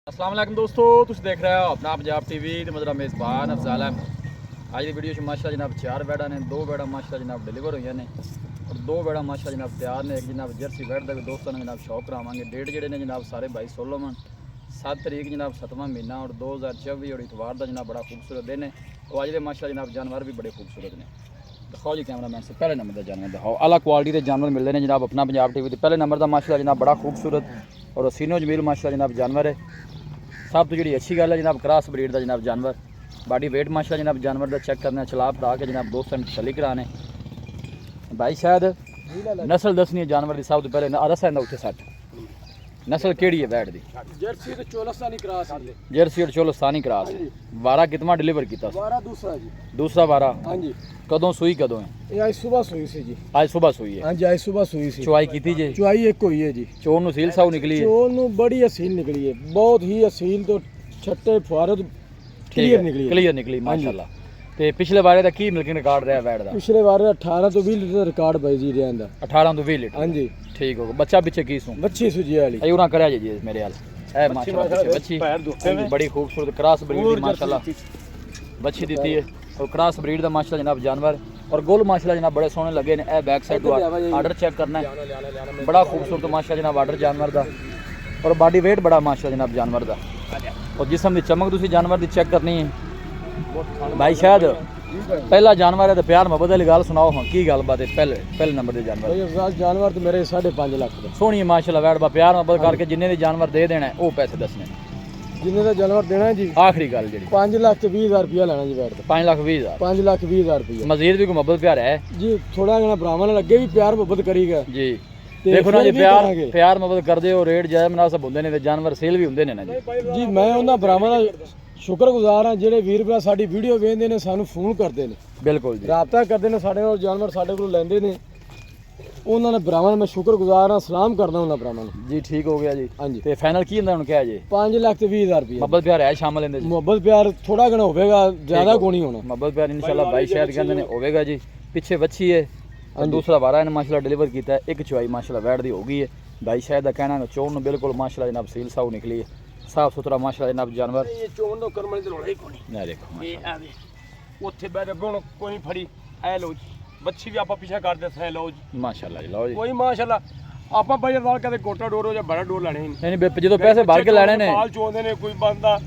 अस्सलाम वालेकुम दोस्तों, तुम देख रहे हो अपना पंजाब टीवी ते मेरा मेज़बान अफजाल है। अज की वीडियो माशाल्लाह जनाब 4 बैड़ा ने, 2 बैड़ा माशाल्लाह जनाब डिलीवर हुई ने और 2 बैड़ा माशाल्लाह जनाब तैयार ने। एक जनाब जर्सी बैठ का भी दोस्तों ने जनाब शौक करावांगे। डेट जोड़े ने जनाब सारे भाई सोलोमन 7 तरीक जनाब 7वां महीना और 2024 और इतवार का जनाब बड़ा खूबसूरत दिन है। और अज के माशाल्लाह जनाब जानवर भी बड़े खूबसूरत ने। दिखाओ जी कैमरा मैन से पहले नंबर का जानवर दिखाओ। अला क्वालिटी के जानवर मिलते हैं जनाब अपना पंजाब टीवी। पहले नंबर का माशाल्लाह जनाब बड़ा खूबसूरत और हसीनो जमील माशाल्लाह जनाब जानवर है। सब तो जी अच्छी गल है जनाब क्रॉस ब्रीड का जनाब जानवर। बॉडी वेट माशाल्लाह जनाब जानवर का चेक करना, चला पड़ा के जनाब दोस्तों ने तसली कराने। भाई शायद नस्ल दसनी है जानवर की। सब तो पहले दस है उत्थे सट नस्ल केड़ी है बैठ दी? जर्सी तो चोलस्तानी क्रॉस है। जर्सी और चोलस्तानी क्रॉस है। वारा कितना डिलीवर किया? वारा दूसरा जी। दूसरा वारा? हाँ जी। कदों सुई कदों है? ये आज सुबह सुई सी जी। आज सुबह सुई है? हाँ जी, आज सुबह सुई सी। चुआई की जी? चुआई एक हुई है जी। चोर नूं सील साऊ निकली है? चोर नूं बड़ी असील निकली है, बहुत ही असील। तो छट्टे फुआरे तो क्लियर निकली है। क्लियर निकली माशाल्लाह। ते पिछले बारे दा की मिल्किंग रिकॉर्ड रहा बैठ दा? पिछले बार 18 तो 20 लीटर रिकॉर्ड बाई जी रहा है। 18 तो 20 लीटर? हाँ जी। ठीक हो गया। बच्चा पीछे की सू? बच्ची सुजी वाली। अयूं ना करया जी मेरे हाल ए माशाल्लाह बच्ची बड़ी खूबसूरत क्रॉस ब्रीड दी माशाल्लाह बच्ची दी है। और क्रॉस ब्रीड दा माशाल्लाह जनाब जानवर और गोल माशाल्लाह जनाब बड़े सोहने लगे ने। ए बैक साइड तो आर्डर चेक करना है, बड़ा खूबसूरत माशाल्लाह जनाब आर्डर जानवर दा। और बॉडी वेट बड़ा माशाल्लाह जनाब जानवर दा। और जिसम की चमक तुसी जानवर दी चेक करनी है। भाई शायद पहला जानवर है तो प्यार मोहब्बत वाली गल सुनाओ। हाँ की गल बात है? पहले नंबर के जानवर जानवर तो मेरे 5.5 लाख का सोहनी है माशाल्लाह। वैट बा प्यार मोहब्बत करके जिन्ने भी जानवर दे देना है वो पैसे दसने जिन्हें का जानवर देना है जी। आखिरी गल जी 5,20,000 रुपया लेना जी। बैठ 5,20,000? 5,20,000 रुपया। मजीद भी कोई मोहब्बत प्यार है जी? थोड़ा घना भरावां नाल अगे भी प्यार मोहब्बत करीगा जी। ते देखो ना जी फिर भी प्यार करांगे। प्यार मोहब्बत कर दे रेट जायज़ मुनासिब होंदे ने ते जानवर सेल भी होंदे ने ना जी। जी मैं उन्हां भरावां दा शुक्रगुजार हाँ ਜਿਹੜੇ ਵੀਰ ਭਰਾ ਸਾਡੀ ਵੀਡੀਓ ਵੇਖਦੇ ਨੇ, ਸਾਨੂੰ ਫੋਨ ਕਰਦੇ ਨੇ, बिल्कुल जी ਰਾਬਤਾ ਕਰਦੇ ਨੇ ਸਾਡੇ ਨਾਲ, ਜਾਨਵਰ ਸਾਡੇ ਕੋਲ ਲੈਂਦੇ ਨੇ। ਉਹਨਾਂ ਦੇ ਭਰਾਵਾਂ ਦਾ ਮੈਂ ਸ਼ੁਕਰਗੁਜ਼ਾਰ ਹਾਂ, ਸਲਾਮ ਕਰਦਾ ਉਹਨਾਂ ਭਰਾਵਾਂ ਨੂੰ जी। ठीक हो गया जी। ਹਾਂਜੀ। ਤੇ ਫਾਈਨਲ ਕੀ ਹੁੰਦਾ ਹੁਣ ਕਿਹਾ ਜੀ? 5,20,000 ਰੁਪਏ। ਮੁਹੱਬਤ ਪਿਆਰ ਹੈ ਸ਼ਾਮਲ ਇਹਦੇ ਜੀ? ਮੁਹੱਬਤ ਪਿਆਰ ਥੋੜਾ ਘਣਾ ਹੋਵੇਗਾ, ਜ਼ਿਆਦਾ ਕੋਈ ਨਹੀਂ ਹੋਣਾ। ਮੁਹੱਬਤ ਪਿਆਰ ਇਨਸ਼ਾਅੱਲਾ ਭਾਈ ਸ਼ਾਇਦ ਕਹਿੰਦੇ ਨੇ ਹੋਵੇਗਾ ਜੀ। ਪਿੱਛੇ ਵੱਛੀ ਹੈ और दूसरा वारा ने माशाल्लाह डिलीवर किया है। एक चुआई माशाल्लाह वैट दी हो गई है। भाई शायद का कहना है चोन में बिल्कुल माशाल्लाह जनाब सील साऊ निकली है, साफ सुथरा माशाल्लाह जनाब जानवर। ਇਹ ਚੋਣ ਨੂੰ ਕਰਮਣ ਦੀ ਲੋੜ ਹੀ ਕੋਈ ना देखो ਨਹੀਂ। ਇਹ ਆਵੇ ਉੱਥੇ ਬੈਠ ਕੇ ਹੁਣ ਕੋਈ ਫੜੀ ਐ ਲਓ ਜੀ। ਬੱਚੀ ਵੀ ਆਪਾਂ ਪਿੱਛੇ ਕਰਦੇ ਸੈ ਲਓ ਜੀ। माशाल्लाह जी। लो जी ਕੋਈ ਮਾਸ਼ਾਅੱਲਾ ਆਪਾਂ ਬਾਜ਼ਾਰ ਨਾਲ ਕਦੇ ਗੋਟਾ ਡੋਰੋ ਜਾਂ ਬੜਾ ਡੋਰ ਲੈਣੇ नहीं नहीं जो पैसे भर के लेने ने ਮਾਲ ਚੋਂਦੇ ਨੇ। ਕੋਈ ਬੰਦਾ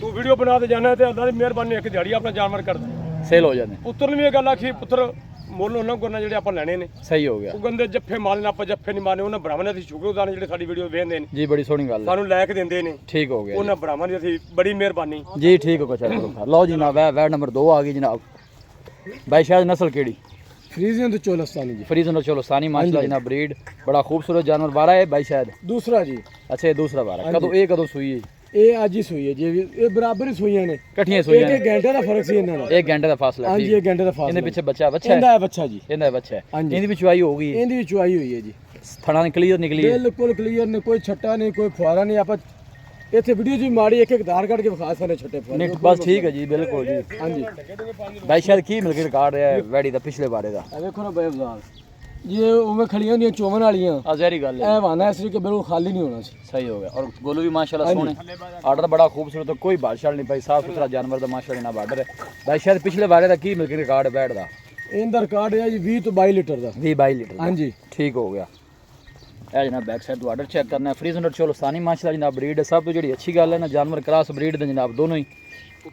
ਤੂੰ ਵੀਡੀਓ ਬਣਾ ਤੇ ਜਾਣਾ ਤੇ ਅੱਲਾ ਦੀ ਮਿਹਰਬਾਨੀ ਇੱਕ ਦਿਹਾੜੀ ਆਪਣਾ ਜਾਨਵਰ ਕਰਦਾ। सेल हो जाते ਪੁੱਤਰ ਨੂੰ ਵੀ ਇਹ ਗੱਲ ਆਖੀ, ਪੁੱਤਰ ਮੁੱਲ ਉਹਨਾਂ ਕੋਲ ਜਿਹੜੇ ਆਪਾਂ ਲੈਣੇ ਨੇ। सही हो गया ਉਹ ਗੰਦੇ ਜੱਫੇ ਮਾਲ ਨੇ, ਆਪਾਂ ਜੱਫੇ ਨਹੀਂ ਮਾਰਨੇ। ਉਹਨਾਂ ਭਰਾਵਾਂ ਨੇ ਅਸੀਂ ਸ਼ੁਕਰਗੁਜ਼ਾਰ ਜਿਹੜੇ ਸਾਡੀ ਵੀਡੀਓ ਵੇਖਦੇ ਨੇ, जी। बड़ी सोहनी गल है। ਸਾਨੂੰ ਲੈ ਕੇ ਦਿੰਦੇ ਨੇ। ठीक हो गया ਉਹਨਾਂ ਭਰਾਵਾਂ ਦੀ ਅਸੀਂ ਬੜੀ ਮਿਹਰਬਾਨੀ जी। ठीक हो गया चलो लो जी जनाब वैट नंबर 2 आ गई जनाब। भाई शायद नस्ल केड़ी? ਫਰੀਜ਼ਨ ਤੋਂ ਚੋਲਸਤਾਨੀ जी। फ्रीजन और चोलस्तानी माशाल्लाह जनाब ब्रीड बड़ा खूबसूरत जानवर। वारा है भाई शायद? दूसरा जी। अच्छा ये दूसरा वारा कदों ये कदों सुई है? ਇਹ ਅੱਜ ਹੀ ਸੂਈ ਹੈ ਜੀ। ਇਹ ਬਰਾਬਰ ਹੀ ਸੂਈਆਂ ਨੇ, कट्ठियां सुई ਇੱਕ ਘੰਟੇ ਦਾ ਫਰਕ ਸੀ ਇਹਨਾਂ ਦਾ। 1 घंटे का फासला ਹਾਂਜੀ, ठीक। 1 ਘੰਟੇ ਦਾ ਫਾਸਲਾ। ਇਹਦੇ ਪਿੱਛੇ ਬੱਚਾ ਹੈ? ਇਹਦਾ ਹੈ ਬੱਚਾ ਜੀ। ਇਹਦਾ ਬੱਚਾ ਹੈ। ਹਾਂਜੀ। ਇਹਦੀ ਵੀ ਚੁਆਈ ਹੋ ਗਈ? ਇਹਦੀ ਵੀ ਚੁਆਈ ਹੋਈ ਹੈ ਜੀ। ਥਣਾ ਕਲੀਅਰ ਨਿਕਲੀ ਹੈ? ਬਿਲਕੁਲ ਕਲੀਅਰ ਨੇ, ਕੋਈ ਛੱਟਾ ਨਹੀਂ, ਕੋਈ ਫੁਆਰਾ ਨਹੀਂ। ਆਪਾਂ ਇੱਥੇ ਵੀਡੀਓ ਜੀ ਮਾੜੀ ਇੱਕ ਧਾਰ ਕੱਢ ਕੇ ਵਿਖਾ ਸਕਦੇ ਛੱਟੇ ਫੁਆਰੇ। ਨਹੀਂ ਬਸ ਠੀਕ ਹੈ ਜੀ ਬਿਲਕੁਲ ਜੀ। ਹਾਂਜੀ। ਭਾਈ ਸ਼ਾਇਦ ਕੀ ਮਿਲ ਕੇ ਰਿਕਾਰਡ ਰਿਹਾ ਹੈ ਵੈੜੀ ਦਾ ਪਿਛਲੇ ਬਾਰੇ ਦਾ? ਇਹ ਦੇਖੋ ਨਾ ਬਈ ਅਫਜ਼ਾਲ ਜੀ, ਉਵੇਂ ਖੜੀਆਂ ਹੁੰਦੀਆਂ ਚੋਵਨ ਵਾਲੀਆਂ। ਆ ਜ਼ਹਿਰੀ ਗੱਲ ਹੈ। ਇਹ ਵਾਨਾ ਇਸ ਲਈ ਕਿ ਬਿਲਕੁਲ ਖਾਲੀ ਨਹੀਂ ਹੋਣਾ ਸੀ। सही हो गया। और गोलू भी माशाल्लाह सोने आर्डर बड़ा खूबसूरत है, कोई बादशाह नहीं भाई, साफ सुथरा जानवर का माशाल्लाह ना बार्डर है। भाई शायद पिछले बारे का की मिल के रिकार्ड बैठ दा? ਇਹਦਾ ਰਿਕਾਰਡ ਹੈ ਜੀ 20 ਤੋਂ 22 ਲੀਟਰ ਦਾ। 20-22 लीटर। ਹਾਂਜੀ। ठीक हो गया। ਇਹ जनाब बैक साइड तो आर्डर चेक करना है। फ्रीजन और चोलस्तानी माशाल्लाह जनाब ब्रीड है। सब तो जी अच्छी गल है ना, जानवर क्रॉस ब्रीड दे जनाब दोनों ही।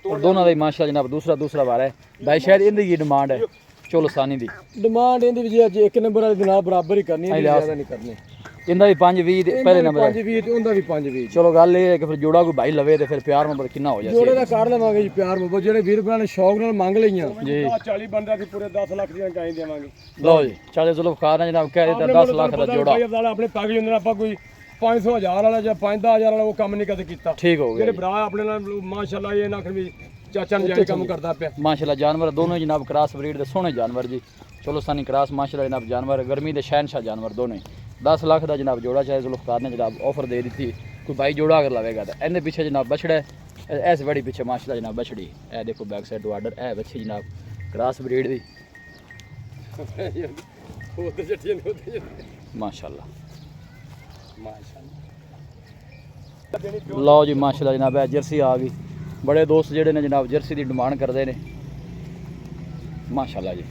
और दोनों का ही माशाल्लाह जनाब दूसरा वारा है। भाई शायद इनकी की डिमांड है चोलस्तानी दी? ਡਿਮਾਂਡ ਇਹਦੀ ਵੀ ਜੀ ਅੱਜ ਇੱਕ ਨੰਬਰ ਵਾਲੇ ਦੇ ਨਾਲ ਬਰਾਬਰ ਹੀ ਕਰਨੀ ਹੈ, ਜ਼ਿਆਦਾ ਨਹੀਂ ਕਰਨੀ। इनका भी 5-20 पहले नंबर है। 5-20 ਤੇ ਉਹਦਾ ਵੀ 5-20। चलो गल ये है कि फिर जोड़ा कोई भाई लवे तो फिर प्यार मोहब्बत कितना हो जाए? ਜੋੜੇ ਦਾ ਕਾਢ ਲਵਾਂਗੇ ਜੀ ਪਿਆਰ ਮੁਹੱਬਤ। ਜਿਹੜੇ ਵੀਰ ਭਰਾ ਨੇ ਸ਼ੌਕ ਨਾਲ ਮੰਗ ਲਈਆਂ जी 40 ਬੰਦਾ ਅਸੀਂ ਪੂਰੇ 10 ਲੱਖ ਦੀਆਂ ਗਾਂ ਦੇਵਾਂਗੇ। लो जी चाले जुल्फकार ने जनाब कह देता 10 लाख का जोड़ा। ਆਪਣੇ ਪੈਕੇਜ ਹੁੰਦੇ ਨੇ, ਆਪਾਂ ਕੋਈ 500,000 ਵਾਲਾ ਜਾਂ 5-10,000 ਵਾਲਾ ਉਹ ਕੰਮ ਨਹੀਂ ਕਦੇ ਕੀਤਾ। ठीक हो ਜਿਹੜੇ गया ਭਰਾ ਆਪਣੇ ਨਾਲ ਮਾਸ਼ਾਅੱਲਾ ਇਹ ਨਾ ਵੀ ਚਾਚਾ ਨੇ ਜਾਈ ਕੰਮ ਕਰਦਾ ਪਿਆ। माशाल्लाह जानवर दोनों जनाब क्रॉस ब्रीड दे सोहने जानवर जी। चोलस्तानी क्रॉस माशाल्लाह जनाब जानवर गर्मी दे शहनशाह जानवर दोनों ही। 10 लाख का जनाब जोड़ा चाहे जुल्फकार ने जनाब ऑफर दे दी थी। कोई भाई जोड़ा अगर लवेगा तो इनके पीछे जनाब बछड़ा है। ऐस बड़ी पीछे माशाल्लाह जनाब बछड़ी है। देखो बैक साइड टू आर्डर है बच्ची जनाब क्रॉस ब्रीड दी माशाल्लाह। ਲਓ ਜੀ ਮਾਸ਼ਾਅੱਲਾ ਜਨਾਬ ਇਹ ਜਰਸੀ ਆ ਗਈ। ਬੜੇ ਦੋਸਤ ਜਿਹੜੇ ਨੇ ਜਨਾਬ ਜਰਸੀ ਦੀ ਡਿਮਾਂਡ ਕਰਦੇ ਨੇ ਮਾਸ਼ਾਅੱਲਾ ਜੀ।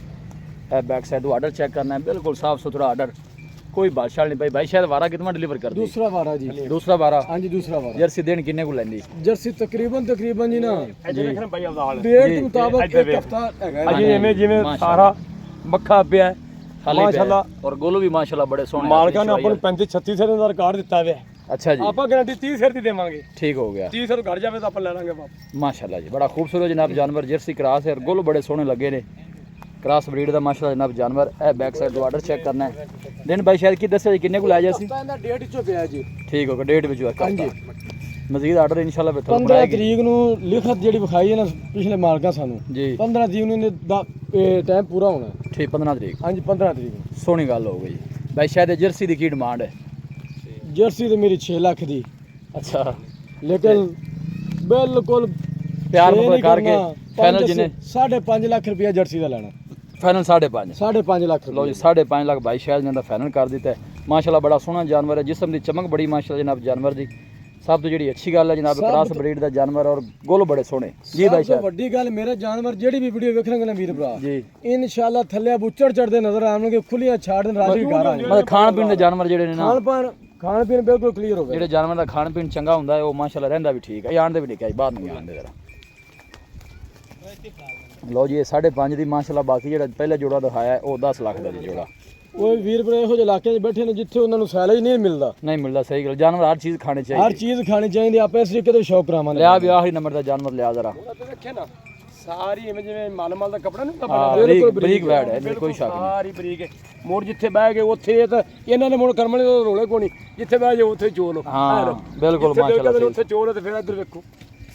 ਇਹ ਬੈਕ ਸਾਈਡ ਤੋਂ ਆਰਡਰ ਚੈੱਕ ਕਰਨਾ ਹੈ, ਬਿਲਕੁਲ ਸਾਫ ਸੁਥਰਾ ਆਰਡਰ, ਕੋਈ ਬਾਦਸ਼ਾਹ ਨਹੀਂ ਭਾਈ ਸ਼ਾਇਦ ਵਾਰਾ ਕਿਤਨਾ ਡਿਲੀਵਰ ਕਰ दूसरा वारा जी। ਦੂਸਰਾ ਵਾਰਾ ਹਾਂਜੀ दूसरा वारा। ਜਰਸੀ ਦੇਣ ਕਿੰਨੇ ਕੋ ਲੈਂਦੀ ਜਰਸੀ ਤਕਰੀਬਨ ਜੀ ਨਾ ਜੀ ਡੇਟ ਦੇ ਮੁਤਾਬਕ ਇੱਕ ਹਫਤਾ ਹੈਗਾ ਅਜੇ ਜਿਵੇਂ ਸਾਰਾ ਮੱਖਾ ਪਿਆ ਹੈ। ਮਾਸ਼ਾਅੱਲਾ ਔਰ ਗੋਲੂ ਵੀ ਮਾਸ਼ਾਅੱਲਾ ਬੜੇ ਸੋਹਣੇ ਮਾਲਕਾਂ ਨੇ ਆਪਾਂ ਨੂੰ 35 36 ਸਿਰ ਦਾ ਰਿਕਾਰਡ ਦਿੱਤਾ ਹੋਇਆ ਹੈ। ਅੱਛਾ ਜੀ ਆਪਾਂ ਗਾਰੰਟੀ 30 ਸਿਰ ਦੀ ਦੇਵਾਂਗੇ। ਠੀਕ ਹੋ ਗਿਆ 30 ਸਿਰ ਘਰ ਜਾਵੇ ਤਾਂ ਆਪਾਂ ਲੈ ਲਾਂਗੇ ਵਾਪਸ। ਮਾਸ਼ਾਅੱਲਾ ਜੀ ਬੜਾ ਖੂਬਸੂਰਤ ਜਨਾਬ ਜਾਨਵਰ ਜਰਸੀ ਕਰਾਸ ਹੈ ਔਰ ਗੋਲੂ ਬੜੇ ਸੋਹਣੇ ਲੱਗੇ ਨੇ। ਕ੍ਰਾਸ ਬਰੀਡ ਦਾ ਮਾਸ਼ਾਅੱਲਾ ਜਨਾਬ ਜਾਨਵਰ। ਇਹ ਬੈਕ ਸਾਈਡ ਤੋਂ ਆਰਡਰ ਚੈੱਕ ਕਰਨਾ ਹੈ। ਦਿਨ ਭਾਈ ਸ਼ਾਇਦ ਕੀ ਦੱਸਿਆ ਜੀ ਕਿੰਨੇ ਕੋ ਲੈ ਜਾ ਸੀ? ਇਹਦਾ ਡੇਟ ਚੋਂ ਪਿਆ ਜੀ। ਠੀਕ ਹੋ ਗਿਆ ਡੇਟ ਵਿੱਚ ਹਾਂਜੀ ਮਜ਼ੀਦ ਆਰਡਰ ਇਨਸ਼ਾਅੱਲਾ ਫਿਰ ਤੁਹਾਨੂੰ 15 ਬਣਾਏਗੀ ਤਰੀਕ ਨੂੰ ਲਿਖਤ ਜਿਹੜੀ ਵਿਖਾਈ ਹੈ ਨਾ ਪਿਛਲੇ ਮਾਲਕਾਂ ਸਾਨੂੰ ਜੀ 15 ਤਰੀਕ ਨੂੰ ਇਹਦੇ ਟਾਈਮ ਪੂਰਾ ਹੋਣਾ ਹੈ। ਠੀਕ 15 ਤਰੀਕ ਹਾਂਜੀ 15 ਤਰੀਕ ਨੂੰ। ਸੋਹਣੀ ਗੱਲ ਹੋ ਗਈ ਭਾਈ ਸ਼ਾਇਦ ਇਹ ਜਰਸੀ ਦੀ ਕੀ ਡਿਮਾਂਡ ਹੈ? ਜਰਸੀ ਤੇ ਮੇਰੀ 6 ਲੱਖ ਦੀ, ਅੱਛਾ ਲੇਕਿਨ ਬਿਲਕੁਲ ਪਿਆਰ ਮੁਹੱਬਤ ਕਰਕੇ ਫਾਈਨਲ ਜਿਹਨੇ 5.5 ਲੱਖ ਰੁਪਇਆ ਜਰਸੀ ਦਾ ਲੈਣਾ। ਫਾਈਨਲ 5.5 5.5 ਲੱਖ ਲਓ ਜੀ 5.5 ਲੱਖ ਭਾਈ ਸ਼ਾਇਦ ਨੇ ਦਾ ਫਾਈਨਲ ਕਰ ਦਿੱਤਾ ਹੈ। ਮਾਸ਼ਾਅੱਲਾ ਬੜਾ ਸੋਹਣਾ ਜਾਨਵਰ ਹੈ, ਜਿਸਮ ਦੀ ਚਮਕ ਬੜੀ ਮਾਸ਼ਾਅੱਲਾ ਜਨਾਬ ਜਾਨਵਰ ਦੀ। ਸਭ ਤੋਂ ਜਿਹੜੀ ਅੱਛੀ ਗੱਲ ਹੈ ਜਨਾਬ ਕ੍ਰਾਸ ਬਰੀਡ ਦਾ ਜਾਨਵਰ ਔਰ ਗੁੱਲ ਬੜੇ ਸੋਹਣੇ ਜੀ ਭਾਈ ਸਭ ਤੋਂ ਸਾਹਿਬ। ਵੱਡੀ ਗੱਲ ਮੇਰੇ ਜਾਨਵਰ ਜਿਹੜੀ ਵੀ ਵੀਡੀਓ ਵੇਖਣਗੇ ਨਾ ਵੀਰ ਭਰਾ ਜੀ ਇਨਸ਼ਾਅੱਲਾ ਥੱਲੇ ਬੁੱਚੜ ਚੜਦੇ ਨਜ਼ਰ ਆਉਣਗੇ, ਖੁੱਲੀਆਂ ਛਾੜ ਦੇ ਰਾਜੀ ਘਰ ਆਣਗੇ। ਮਤਲਬ ਖਾਣ ਪੀਣ ਦੇ ਜਾਨਵਰ ਜਿਹੜੇ ਨੇ ਨਾ ਖਾਣ ਪੀਣ ਬਿਲਕੁਲ ਕਲੀਅਰ ਹੋਵੇ। ਜਿਹੜੇ ਜਾਨਵਰ ਦਾ ਖਾਣ ਪੀਣ ਚੰਗਾ ਹੁੰਦਾ ਹੈ ਉਹ ਮਾਸ਼ਾਅੱਲਾ ਰਹਿੰਦਾ ਵੀ ਠੀਕ ਹੈ। ਇਹ ਆਂਦੇ ਵੀ ਨਹੀਂ ਕਿ ਬਾਹਰ ਨਹੀਂ ਆਂਦੇ ਜ਼ਰਾ। ਲਓ ਜੀ ਇਹ 5.5 ਦੀ ਮਾਸ਼ਾਅੱਲਾ। ਬਾਕੀ ਜਿਹੜਾ ਪਹਿਲੇ ਜੋੜਾ ਦਿਖਾਇਆ ਹੈ ਉਹ 10 ਲੱਖ ਦਾ ਜੀ ਜੋੜਾ। ਉਹ ਵੀਰ ਭਰਾ ਇਹੋ ਜਿਹੇ ਇਲਾਕਿਆਂ 'ਚ ਬੈਠੇ ਨੇ ਜਿੱਥੇ ਉਹਨਾਂ ਨੂੰ ਸੈਲਰੀ ਨਹੀਂ ਮਿਲਦਾ। ਨਹੀਂ ਮਿਲਦਾ ਸਹੀ ਗੱਲ। ਜਾਨਵਰ ਹਰ ਚੀਜ਼ ਖਾਣੀ ਹਰ ਚਾਹੀਦੀ। ਚੀਜ਼ ਖਾਣੀ ਚਾਹੀਦੀ, ਆਪਾਂ ਇਸ ਤਰੀਕੇ ਦੇ ਸ਼ੌਕ ਕਰਾਵਾਂਗੇ। ਲਿਆ ਵੀ ਆਖਰੀ ਨੰਬਰ ਦਾ ਜਾਨਵਰ ਲਿਆ ਜ਼ਰਾ। ਵੇਖਿਆ ਨਾ ਸਾਰੀ ਜਿਵੇਂ ਮਾਲ ਦਾ ਕੱਪੜਾ ਨਹੀਂ ਹੁੰਦਾ ਹਾਂ ਬਰੀਕ ਬਰੀਕ ਵੈੜ ਹੈ, ਕੋਈ ਸ਼ੱਕ ਨਹੀਂ। ਸਾਰੀ ਬਰੀਕ ਹੈ। ਮੋੜ ਜਿੱਥੇ ਬਹਿ ਗਏ ਉੱਥੇ ਤਾਂ ਇਹਨਾਂ ਨੇ ਮੋੜ ਕਰਮਲੇ ਰੋਲੇ ਕੋਣੀ, ਜਿੱਥੇ ਬਹਿ ਜਾਓ ਉੱਥੇ ਚੋਲ। ਹਾਂ ਬਿਲਕੁਲ ਮਾਸ਼ਾਅੱਲਾ। ਉੱਥੇ ਚੋਲ ਤੇ ਫਿਰ ਇੱਧਰ ਵੇਖੋ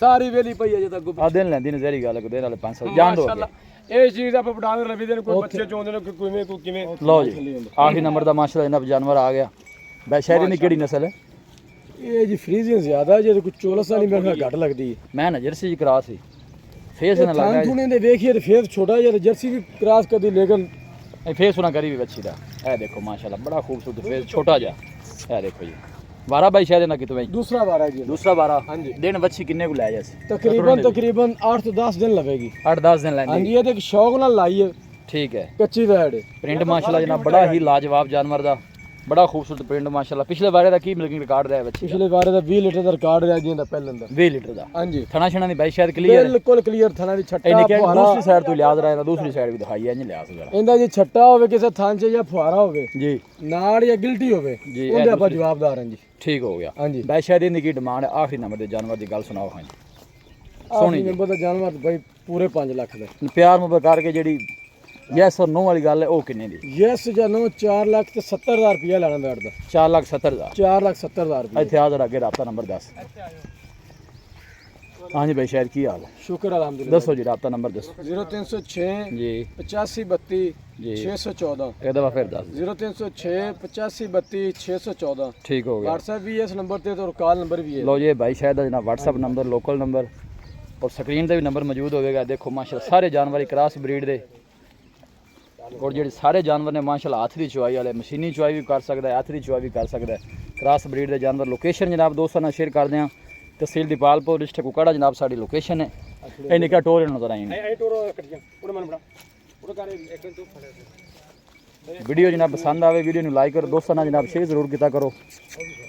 ਸਾਰੀ ਵੇਲੀ ਪਈ ਹੈ ਜੇ ਤੱਕ। ਆ ਦਿਨ ਲੈਂਦੀ ਨਜ਼ਰੀ ਗੱਲ ਕੋਈ ਨਾਲੇ 500 ਜਾਣ ਦੋ ਅੱਗੇ। ਇਹ ਚੀਜ਼ ਆਪਾਂ ਪਟਾਨ ਰਵੀ ਦੇ ਕੋਈ ਬੱਚੇ ਚੋਂਦੇ ਨੇ ਕੋਈ ਕਿਵੇਂ। ਲਓ ਜੀ ਆਖਰੀ ਨੰਬਰ ਦਾ ਮਾਸ਼ਾਅੱਲਾ ਜਨਾਬ ਜਾਨਵਰ ਆ ਗਿਆ। ਬੈਸ਼ਾਇਰੀ ਦੀ ਕਿਹੜੀ ਨਸਲ ਹੈ? ਇਹ ਜੀ ਫਰੀਜ਼ੀਅਨ ਜ਼ਿਆਦਾ ਹੈ, ਜੇ ਕੋਈ ਚੋਲਸ ਵਾਲੀ ਮੇਰੇ ਨਾਲ ਘੱਟ ਲੱਗਦੀ ਹੈ। ਮੈਂ ਨਾ ਜਰਸੀ ਜੀ ਕਰਾਸ ਸੀ ਫੇਸ ਨਾ ਲੱਗਾ ਥਾਂ ਦੇ ਵੇਖੀਏ ਤੇ ਫੇਸ ਛੋਟਾ ਜਿਹਾ, ਜਰਸੀ ਵੀ ਕ੍ਰਾਸ ਕਰਦੀ ਲੇਕਿਨ ਇਹ ਫੇਸ ਉਹਨਾਂ ਕਰੀ ਵੀ ਬੱਚੀ ਦਾ। ਇਹ ਦੇਖੋ ਮਾਸ਼ਾਅੱਲਾ ਬੜਾ ਖੂਬਸੂਰਤ ਫੇਸ ਛੋਟਾ ਜਿਹਾ। ਇਹ ਦੇਖੋ ਜੀ ਵਾਰਾ ਬਾਈ ਸ਼ਾਇਦ ਨਾ ਕਿਤੋਂ ਦੂਸਰਾ ਵਾਰਾ ਜੀ। ਦੂਸਰਾ ਵਾਰਾ ਹਾਂਜੀ। ਦਿਨ ਬੱਚੀ ਕਿੰਨੇ ਕੋ ਲੈ ਜਾ ਸੀ? ਤਕਰੀਬਨ 8 ਤੋਂ 10 ਦਿਨ ਲਵੇਗੀ। 8-10 ਦਿਨ ਲੈਂਦੀ। ਹਾਂਜੀ ਇਹ ਤੇ ਇੱਕ ਸ਼ੌਕ ਨਾਲ ਲਾਈ ਹੈ। ਠੀਕ ਹੈ ਕੱਚੀ ਵੈੜ ਹੈ। ਪ੍ਰਿੰਟ ਮਾਸ਼ਾਅੱਲਾ ਜਨਾਬ ਬੜਾ ਹੀ ਲਾਜਵਾਬ ਜਾਨਵਰ ਦਾ, ਬੜਾ ਖੂਬਸੂਰਤ ਪ੍ਰਿੰਟ ਮਾਸ਼ਾਅੱਲਾ। ਪਿਛਲੇ ਵਾਰੇ ਦਾ ਕੀ ਮਿਲਕਿੰਗ ਰਿਕਾਰਡ ਰਿਹਾ ਬੱਚੀ? ਪਿਛਲੇ ਵਾਰੇ ਦਾ 20 ਲੀਟਰ ਦਾ ਰਿਕਾਰਡ ਰਿਹਾ ਜੀ ਦਾ ਪਹਿਲਾਂ ਦਾ। 20 ਲੀਟਰ ਦਾ। ਹਾਂਜੀ ਥਣਾ ਛਣਾ ਦੀ ਬਾਈ ਸ਼ਾਇਦ ਕਲੀਅਰ ਹੈ। ਬਿਲਕੁਲ ਕਲੀਅਰ ਥਣਾ ਦੀ ਛੱਟਾ ਇਹਨੇ ਕਿਹਾ ਫੁਹਾਰਾ। ਦੂਸਰੀ ਸਾਈਡ ਤੋਂ ਲਿਆਜ਼ ਰਹਾ, ਦੂਸਰੀ ਸਾਈਡ ਵੀ ਦਿਖਾਈ ਹੈ, ਇੰਜ ਲਿਆਜ਼ ਜ਼ਰਾ ਇਹਦਾ ਜੇ ਛੱਟਾ ਹੋਵੇ ਕਿਸੇ ਥਾਂ 'ਚ ਜਾਂ ਫੁਹਾਰਾ ਹੋਵੇ ਜੀ ਨਾੜ ਜਾਂ ਗਿਲਟੀ ਹੋਵੇ ਜੀ, ਇਹ ਉਹਦੇ ਆਪਾਂ ਜਵਾਬਦਾਰ ਹਾਂ ਜੀ। ਠੀਕ ਹੋ ਗਿਆ। ਹਾਂਜੀ ਬਾਈ ਸ਼ਾਇਦ ਇਹਦੀ ਕੀ ਡਿਮਾਂਡ ਹੈ? ਆਖਰੀ ਨੰਬਰ ਦੇ ਜਾਨਵਰ ਦੀ ਗੱਲ ਸੁਣਾਓ। ਹਾਂਜੀ ਸੋਹਣੀ ਨੰਬਰ ਦਾ ਜਾਨਵਰ ਭਾਈ ਪੂਰੇ 5 ਲੱਖ ਦਾ। ਪਿਆਰ ਮੁਹੱਬਤ ਕਰਕੇ ਜਿਹੜੀ ਯੈਸ ਔਰ ਨੋ ਵਾਲੀ ਗੱਲ ਹੈ ਉਹ ਕਿੰਨੇ ਦੀ? ਯੈਸ ਜਾਂ ਨੋ 4 ਲੱਖ ਤੇ 70,000 ਰੁਪਇਆ ਲੈਣਾ ਬੈਠ ਦਾ। 4,70,000। 4,70,000 ਰੁਪਇਆ। ਇੱਥੇ ਆ ਜਰਾ ਅੱਗੇ ਰਾਬਤਾ ਨੰਬਰ ਦੱਸ। ਹਾਂਜੀ ਬਾਈ ਸ਼ਾਇਦ ਕੀ ਹਾਲ ਹੈ? ਸ਼ੁਕਰ ਅਲਹਮਦੁਲਿਲਾ। ਦੱਸੋ ਜੀ ਰਾਬਤਾ ਨੰਬਰ ਦੱਸੋ 0306 ਜੀ 8532 ਜੀ 614। ਇਹ ਦਫਾ ਫਿਰ ਦੱਸ। 0306 8532 614। ਠੀਕ ਹੋ ਗਿਆ। WhatsApp ਵੀ ਇਸ ਨੰਬਰ ਤੇ और कॉल नंबर भी है। ਲਓ ਜੀ ਇਹ ਬਾਈ ਸ਼ਾਇਦ ਦਾ ਜਨਾਬ WhatsApp ਨੰਬਰ, ਲੋਕਲ ਨੰਬਰ ਔਰ ਸਕਰੀਨ ਤੇ ਵੀ ਨੰਬਰ ਮੌਜੂਦ ਹੋਵੇਗਾ। ਦੇਖੋ ਮਾਸ਼ਾਅੱਲਾ ਸਾਰੇ ਜਾਨਵਰ ਕ੍ਰਾਸ ਬਰੀਡ ਦੇ ਔਰ ਜਿਹੜੇ ਸਾਰੇ ਜਾਨਵਰ ਨੇ ਮਾਸ਼ਾਅੱਲਾ ਹੱਥ ਦੀ ਚੁਆਈ ਵਾਲੇ, ਮਸ਼ੀਨੀ ਚੁਆਈ ਵੀ ਕਰ ਸਕਦਾ ਹੈ, ਹੱਥ ਦੀ ਚੁਆਈ ਵੀ ਕਰ ਸਕਦਾ ਹੈ। ਕ੍ਰਾਸ ਬਰੀਡ ਦੇ ਜਾਨਵਰ। ਲੋਕੇਸ਼ਨ ਜਨਾਬ ਦੋਸਤਾਂ ਨਾਲ ਸ਼ੇਅਰ ਕਰਦੇ ਹਾਂ। ਤਹਿਸੀਲ ਦੀਪਾਲਪੁਰ, ਡਿਸਟ੍ਰਿਕਟ ਕੁਕਾੜਾ ਜਨਾਬ ਸਾਡੀ ਲੋਕੇਸ਼ਨ ਹੈ। ਇਹ ਨਿੱਕਾ ਟੋਰ ਨਜ਼ਰ ਆਈ ਐ ਟੋਰੋ ਕੱਟੀਆਂ ਉਹਦੇ ਮਨ ਬੜਾ ਉਹ ਕਰੇ ਇੱਕ ਤੋਂ ਫੜੇ। ਵੀਡੀਓ ਜਨਾਬ ਪਸੰਦ ਆਵੇ ਵੀਡੀਓ ਨੂੰ ਲਾਈਕ ਕਰੋ, ਦੋਸਤਾਂ ਨਾਲ ਜਨਾਬ ਸ਼ੇਅਰ ਜ਼ਰੂਰ ਕੀਤਾ ਕਰੋ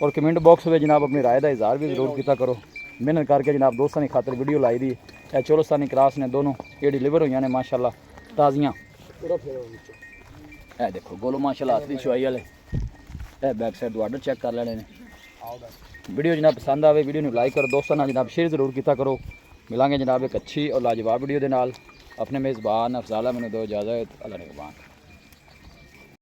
ਔਰ ਕਮੈਂਟ ਬਾਕਸ ਵਿੱਚ ਜਨਾਬ ਆਪਣੀ ਰਾਏ ਦਾ ਇਜ਼ਹਾਰ ਵੀ ਜ਼ਰੂਰ ਕੀਤਾ ਕਰੋ। ਮਿਹਨਤ ਕਰਕੇ ਜਨਾਬ ਦੋਸਤਾਂ ਦੀ ਖਾਤਰ ਵੀਡੀਓ ਲਾਈ ਦੀ। ਇਹ ਚੋਲਸਤਾਨੀ ਕ੍ਰਾਸ ਨੇ ਦੋਨੋਂ ਇਹ ਡਿਲੀਵਰ ਹੋਈਆਂ ਨੇ ਮਾਸ਼ਾਅੱਲਾ ਤਾਜ਼ੀਆਂ। ਇਹ ਦੇਖੋ ਗੋਲੋ ਮਾਸ਼ਾਅੱਲਾ ਹੱਥ ਦੀ ਚੁਆਈ ਵਾਲੇ। ਇਹ ਬੈਕ ਸਾਈਡ ਤੋਂ ਆਰਡਰ ਚੈੱਕ ਕਰ ਲੈਣੇ ਨੇ। ਵੀਡੀਓ ਜਨਾਬ ਪਸੰਦ ਆਵੇ ਵੀਡੀਓ ਨੂੰ ਲਾਈਕ ਕਰੋ, ਦੋਸਤਾਂ ਨਾਲ ਜਨਾਬ ਸ਼ੇਅਰ ਜ਼ਰੂਰ ਕੀਤਾ ਕਰੋ। ਮਿਲਾਂਗੇ ਜਨਾਬ ਇੱਕ ਅੱਛੀ ਔਰ ਲਾਜਵਾਬ ਵੀਡੀਓ ਦੇ ਨਾਲ। ਆਪਣੇ ਮੇਜ਼ਬਾਨ ਅਫਜ਼ਾਲਾ ਮੈਨੂੰ ਦਿਓ ਇਜਾਜ਼ਤ। ਅੱਲਾ ਨਿਗਹਬਾਨ।